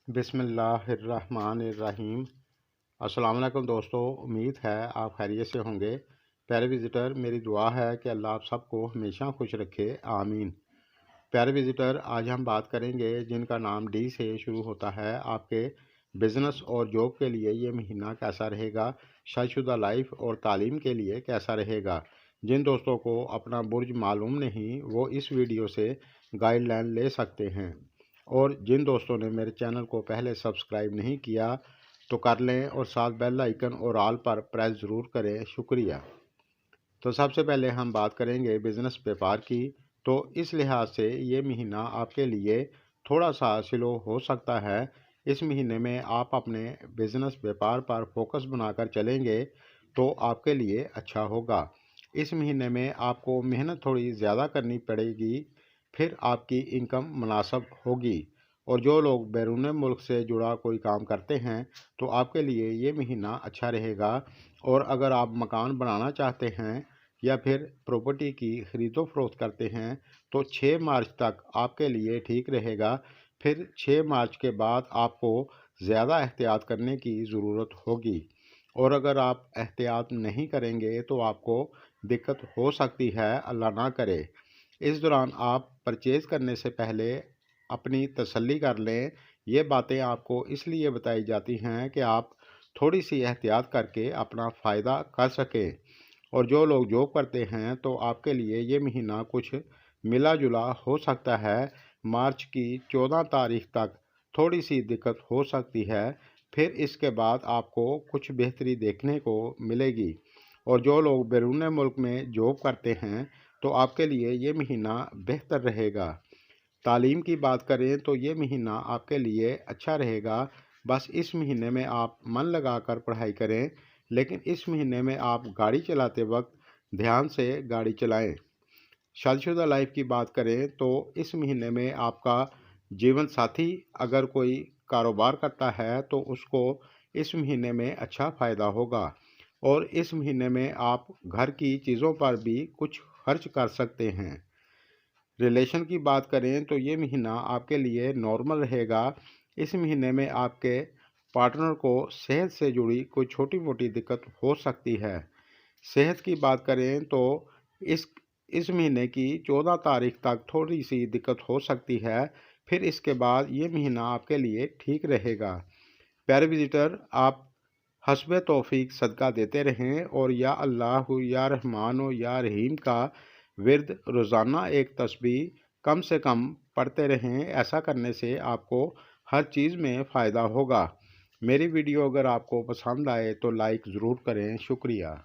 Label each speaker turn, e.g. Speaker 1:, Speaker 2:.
Speaker 1: बिस्मिल्लाहिर्रहमानिर्रहीम। अस्सलाम वालेकुम दोस्तों, उम्मीद है आप खैरियत से होंगे। प्यारे विज़िटर, मेरी दुआ है कि अल्लाह आप सबको हमेशा खुश रखे, आमीन। प्यारे विज़िटर, आज हम बात करेंगे जिनका नाम डी से शुरू होता है। आपके बिज़नेस और जॉब के लिए ये महीना कैसा रहेगा, शादीशुदा लाइफ और तालीम के लिए कैसा रहेगा। जिन दोस्तों को अपना बुर्ज मालूम नहीं वो इस वीडियो से गाइडलाइन ले सकते हैं, और जिन दोस्तों ने मेरे चैनल को पहले सब्सक्राइब नहीं किया तो कर लें और साथ बेल आइकन और ऑल पर प्रेस ज़रूर करें, शुक्रिया। तो सबसे पहले हम बात करेंगे बिज़नेस व्यापार की। तो इस लिहाज से ये महीना आपके लिए थोड़ा सा स्लो हो सकता है। इस महीने में आप अपने बिज़नेस व्यापार पर फोकस बनाकर चलेंगे तो आपके लिए अच्छा होगा। इस महीने में आपको मेहनत थोड़ी ज़्यादा करनी पड़ेगी, फिर आपकी इनकम मुनासिब होगी। और जो लोग बैरून मुल्क से जुड़ा कोई काम करते हैं तो आपके लिए ये महीना अच्छा रहेगा। और अगर आप मकान बनाना चाहते हैं या फिर प्रॉपर्टी की ख़रीदो फरोख्त करते हैं तो 6 मार्च तक आपके लिए ठीक रहेगा। फिर 6 मार्च के बाद आपको ज़्यादा एहतियात करने की ज़रूरत होगी, और अगर आप एहतियात नहीं करेंगे तो आपको दिक्कत हो सकती है, अल्लाह ना करे। इस दौरान आप परचेज़ करने से पहले अपनी तसल्ली कर लें। ये बातें आपको इसलिए बताई जाती हैं कि आप थोड़ी सी एहतियात करके अपना फ़ायदा कर सकें। और जो लोग जॉब करते हैं तो आपके लिए ये महीना कुछ मिला जुला हो सकता है। मार्च की 14 तारीख तक थोड़ी सी दिक्कत हो सकती है, फिर इसके बाद आपको कुछ बेहतरी देखने को मिलेगी। और जो लोग बैरून मुल्क में जॉब करते हैं तो आपके लिए ये महीना बेहतर रहेगा। तालीम की बात करें तो ये महीना आपके लिए अच्छा रहेगा। बस इस महीने में आप मन लगाकर पढ़ाई करें, लेकिन इस महीने में आप गाड़ी चलाते वक्त ध्यान से गाड़ी चलाएं। शादीशुदा लाइफ की बात करें तो इस महीने में आपका जीवन साथी अगर कोई कारोबार करता है तो उसको इस महीने में अच्छा फ़ायदा होगा। और इस महीने में आप घर की चीज़ों पर भी कुछ खर्च कर सकते हैं। रिलेशन की बात करें तो ये महीना आपके लिए नॉर्मल रहेगा। इस महीने में आपके पार्टनर को सेहत से जुड़ी कोई छोटी मोटी दिक्कत हो सकती है। सेहत की बात करें तो इस इस महीने की 14 तारीख तक थोड़ी सी दिक्कत हो सकती है, फिर इसके बाद ये महीना आपके लिए ठीक रहेगा। प्यारे विजिटर, आप हस्ब तौफीक सदका देते रहें और या अल्लाह या रहमान या रहीम का विर्द रोज़ाना एक तस्बीह कम से कम पढ़ते रहें। ऐसा करने से आपको हर चीज़ में फ़ायदा होगा। मेरी वीडियो अगर आपको पसंद आए तो लाइक ज़रूर करें, शुक्रिया।